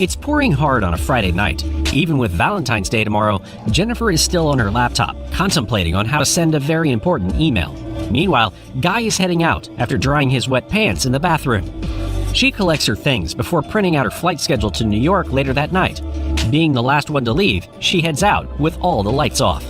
It's pouring hard on a Friday night. Even with Valentine's Day tomorrow, Jennifer is still on her laptop, contemplating on how to send a very important email. Meanwhile, Guy is heading out after drying his wet pants in the bathroom. She collects her things before printing out her flight schedule to New York later that night. Being the last one to leave, she heads out with all the lights off.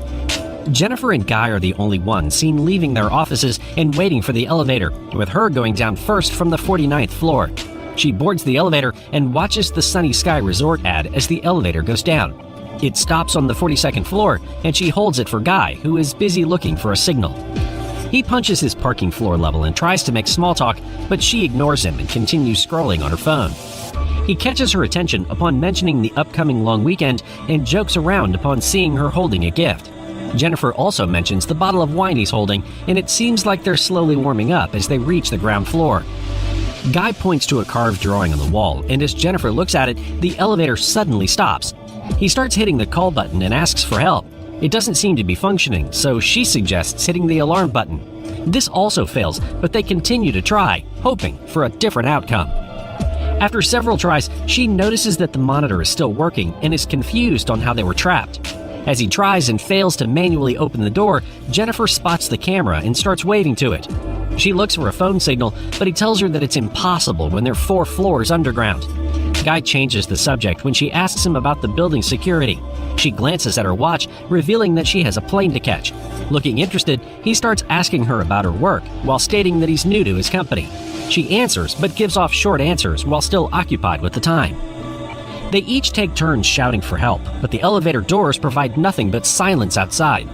Jennifer and Guy are the only ones seen leaving their offices and waiting for the elevator, with her going down first from the 49th floor. She boards the elevator and watches the Sunny Sky Resort ad as the elevator goes down. It stops on the 42nd floor, and she holds it for Guy, who is busy looking for a signal. He punches his parking floor level and tries to make small talk, but she ignores him and continues scrolling on her phone. He catches her attention upon mentioning the upcoming long weekend and jokes around upon seeing her holding a gift. Jennifer also mentions the bottle of wine he's holding, and it seems like they're slowly warming up as they reach the ground floor. Guy points to a carved drawing on the wall, and as Jennifer looks at it, the elevator suddenly stops. He starts hitting the call button and asks for help. It doesn't seem to be functioning, so she suggests hitting the alarm button. This also fails, but they continue to try, hoping for a different outcome. After several tries, she notices that the monitor is still working and is confused on how they were trapped. As he tries and fails to manually open the door, Jennifer spots the camera and starts waving to it. She looks for a phone signal, but he tells her that it's impossible when they're 4 floors underground. Guy changes the subject when she asks him about the building's security. She glances at her watch, revealing that she has a plane to catch. Looking interested, he starts asking her about her work, while stating that he's new to his company. She answers, but gives off short answers while still occupied with the time. They each take turns shouting for help, but the elevator doors provide nothing but silence outside.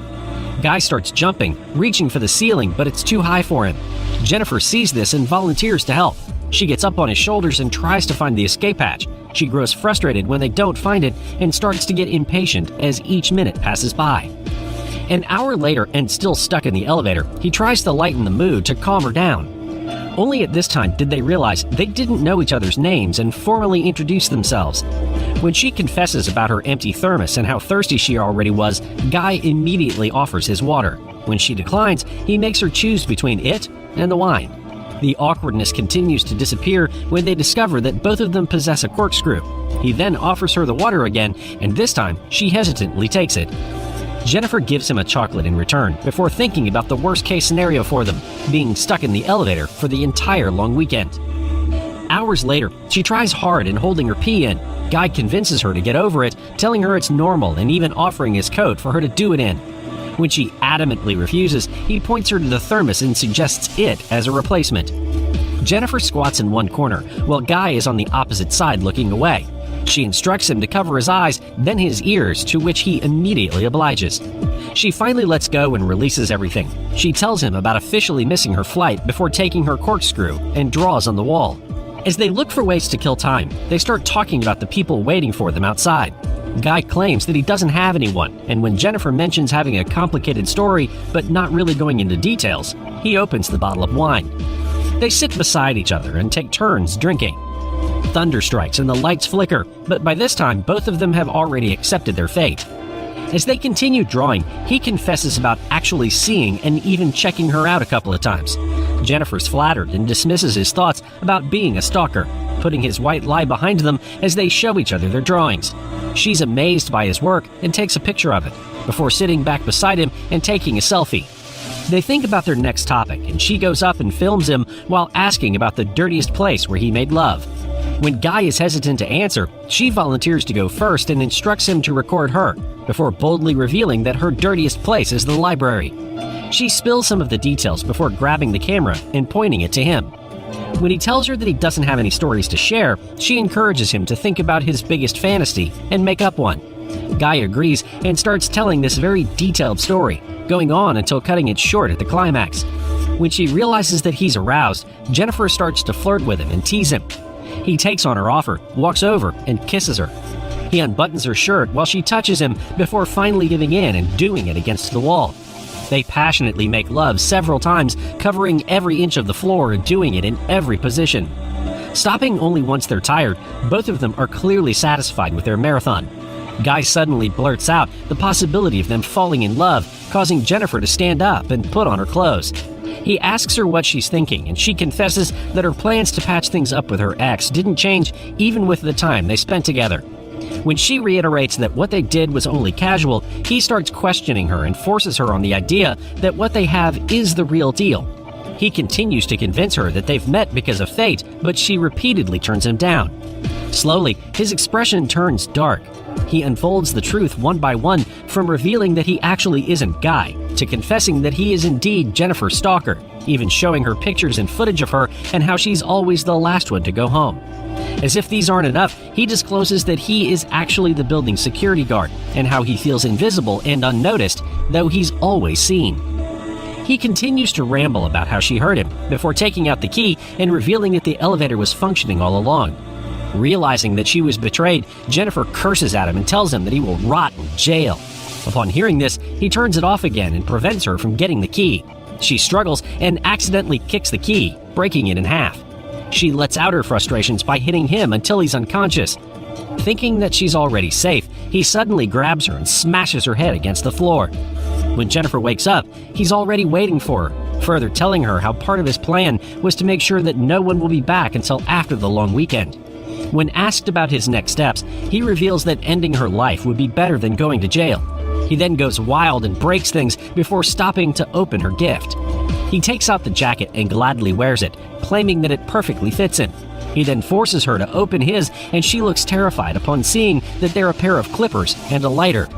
Guy starts jumping, reaching for the ceiling, but it's too high for him. Jennifer sees this and volunteers to help. She gets up on his shoulders and tries to find the escape hatch. She grows frustrated when they don't find it and starts to get impatient as each minute passes by. An hour later, and still stuck in the elevator, he tries to lighten the mood to calm her down. Only at this time did they realize they didn't know each other's names and formally introduce themselves. When she confesses about her empty thermos and how thirsty she already was, Guy immediately offers his water. When she declines, he makes her choose between it and the wine. The awkwardness continues to disappear when they discover that both of them possess a corkscrew. He then offers her the water again, and this time she hesitantly takes it. Jennifer gives him a chocolate in return before thinking about the worst-case scenario for them, being stuck in the elevator for the entire long weekend. Hours later, she tries hard in holding her pee in. Guy convinces her to get over it, telling her it's normal and even offering his coat for her to do it in. When she adamantly refuses, he points her to the thermos and suggests it as a replacement. Jennifer squats in one corner, while Guy is on the opposite side looking away. She instructs him to cover his eyes, then his ears, to which he immediately obliges. She finally lets go and releases everything. She tells him about officially missing her flight before taking her corkscrew and draws on the wall. As they look for ways to kill time, they start talking about the people waiting for them outside. Guy claims that he doesn't have anyone, and when Jennifer mentions having a complicated story but not really going into details, he opens the bottle of wine. They sit beside each other and take turns drinking. Thunder strikes and the lights flicker, but by this time both of them have already accepted their fate. As they continue drawing, he confesses about actually seeing and even checking her out a couple of times. Jennifer's flattered and dismisses his thoughts about being a stalker, putting his white lie behind them as they show each other their drawings. She's amazed by his work and takes a picture of it, before sitting back beside him and taking a selfie. They think about their next topic, and she goes up and films him while asking about the dirtiest place where he made love. When Guy is hesitant to answer, she volunteers to go first and instructs him to record her, before boldly revealing that her dirtiest place is the library. She spills some of the details before grabbing the camera and pointing it to him. When he tells her that he doesn't have any stories to share, she encourages him to think about his biggest fantasy and make up one. Guy agrees and starts telling this very detailed story, going on until cutting it short at the climax. When she realizes that he's aroused, Jennifer starts to flirt with him and tease him. He takes on her offer, walks over, and kisses her. He unbuttons her shirt while she touches him before finally giving in and doing it against the wall. They passionately make love several times, covering every inch of the floor and doing it in every position. Stopping only once they're tired, both of them are clearly satisfied with their marathon. Guy suddenly blurts out the possibility of them falling in love, causing Jennifer to stand up and put on her clothes. He asks her what she's thinking, and she confesses that her plans to patch things up with her ex didn't change even with the time they spent together. When she reiterates that what they did was only casual, he starts questioning her and forces her on the idea that what they have is the real deal. He continues to convince her that they've met because of fate, but she repeatedly turns him down. Slowly, his expression turns dark. He unfolds the truth one by one, from revealing that he actually isn't Guy, to confessing that he is indeed Jennifer's stalker, even showing her pictures and footage of her and how she's always the last one to go home. As if these aren't enough, he discloses that he is actually the building's security guard, and how he feels invisible and unnoticed, though he's always seen. He continues to ramble about how she heard him, before taking out the key and revealing that the elevator was functioning all along. Realizing that she was betrayed, Jennifer curses at him and tells him that he will rot in jail. Upon hearing this, he turns it off again and prevents her from getting the key. She struggles and accidentally kicks the key, breaking it in half. She lets out her frustrations by hitting him until he's unconscious. Thinking that she's already safe, he suddenly grabs her and smashes her head against the floor. When Jennifer wakes up, he's already waiting for her, further telling her how part of his plan was to make sure that no one will be back until after the long weekend. When asked about his next steps, he reveals that ending her life would be better than going to jail. He then goes wild and breaks things before stopping to open her gift. He takes out the jacket and gladly wears it, claiming that it perfectly fits him. He then forces her to open his, and she looks terrified upon seeing that they're a pair of clippers and a lighter.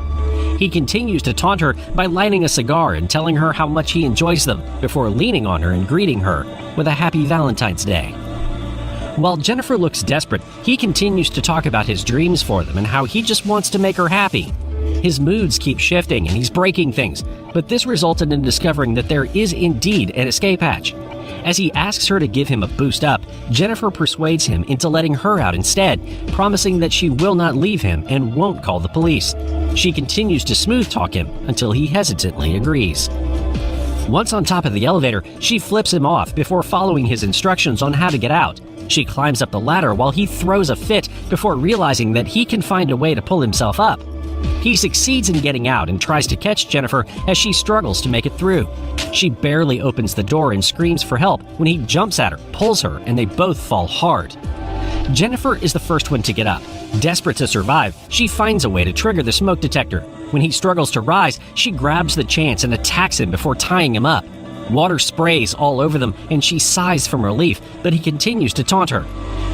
He continues to taunt her by lighting a cigar and telling her how much he enjoys them, before leaning on her and greeting her with a happy Valentine's Day. While Jennifer looks desperate, he continues to talk about his dreams for them and how he just wants to make her happy. His moods keep shifting and he's breaking things, but this resulted in discovering that there is indeed an escape hatch. As he asks her to give him a boost up, Jennifer persuades him into letting her out instead, promising that she will not leave him and won't call the police. She continues to smooth talk him until he hesitantly agrees. Once on top of the elevator, she flips him off before following his instructions on how to get out. She climbs up the ladder while he throws a fit before realizing that he can find a way to pull himself up. He succeeds in getting out and tries to catch Jennifer as she struggles to make it through. She barely opens the door and screams for help when he jumps at her, pulls her, and they both fall hard. Jennifer is the first one to get up. Desperate to survive, she finds a way to trigger the smoke detector. When he struggles to rise, she grabs the chance and attacks him before tying him up. Water sprays all over them, and she sighs from relief, but he continues to taunt her.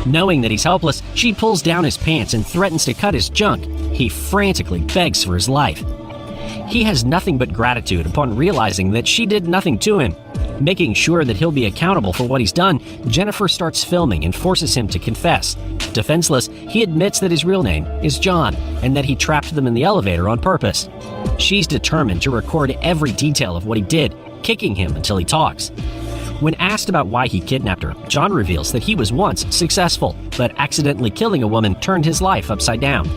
Knowing that he's helpless, she pulls down his pants and threatens to cut his junk. He frantically begs for his life. He has nothing but gratitude upon realizing that she did nothing to him. Making sure that he'll be accountable for what he's done, Jennifer starts filming and forces him to confess. Defenseless, he admits that his real name is John and that he trapped them in the elevator on purpose. She's determined to record every detail of what he did, kicking him until he talks. When asked about why he kidnapped her, John reveals that he was once successful, but accidentally killing a woman turned his life upside down.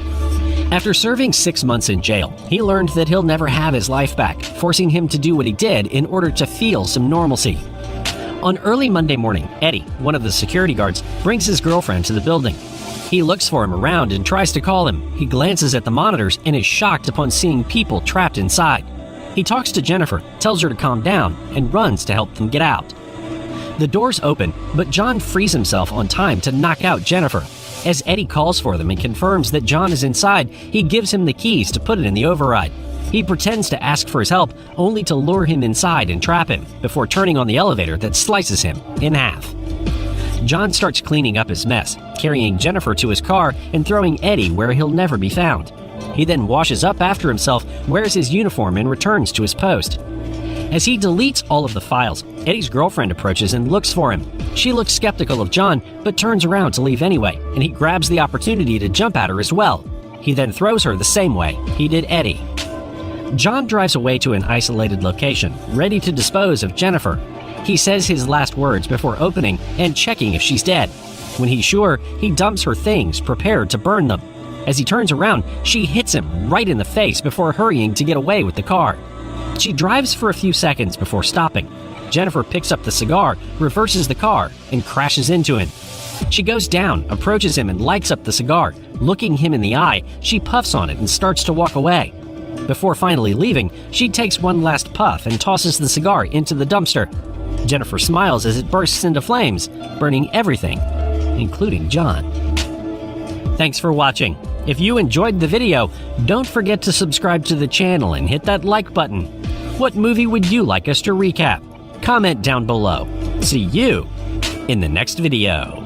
After serving 6 months in jail, he learned that he'll never have his life back, forcing him to do what he did in order to feel some normalcy. On early Monday morning, Eddie, one of the security guards, brings his girlfriend to the building. He looks for him around and tries to call him. He glances at the monitors and is shocked upon seeing people trapped inside. He talks to Jennifer, tells her to calm down, and runs to help them get out. The doors open, but John frees himself on time to knock out Jennifer. As Eddie calls for them and confirms that John is inside, he gives him the keys to put it in the override. He pretends to ask for his help, only to lure him inside and trap him, before turning on the elevator that slices him in half. John starts cleaning up his mess, carrying Jennifer to his car and throwing Eddie where he'll never be found. He then washes up after himself, wears his uniform, and returns to his post. As he deletes all of the files, Eddie's girlfriend approaches and looks for him. She looks skeptical of John, but turns around to leave anyway, and he grabs the opportunity to jump at her as well. He then throws her the same way he did Eddie. John drives away to an isolated location, ready to dispose of Jennifer. He says his last words before opening and checking if she's dead. When he's sure, he dumps her things, prepared to burn them. As he turns around, she hits him right in the face before hurrying to get away with the car. She drives for a few seconds before stopping. Jennifer picks up the cigar, reverses the car, and crashes into him. She goes down, approaches him, and lights up the cigar. Looking him in the eye, she puffs on it and starts to walk away. Before finally leaving, she takes one last puff and tosses the cigar into the dumpster. Jennifer smiles as it bursts into flames, burning everything, including John. Thanks for watching. If you enjoyed the video, don't forget to subscribe to the channel and hit that like button. What movie would you like us to recap? Comment down below. See you in the next video.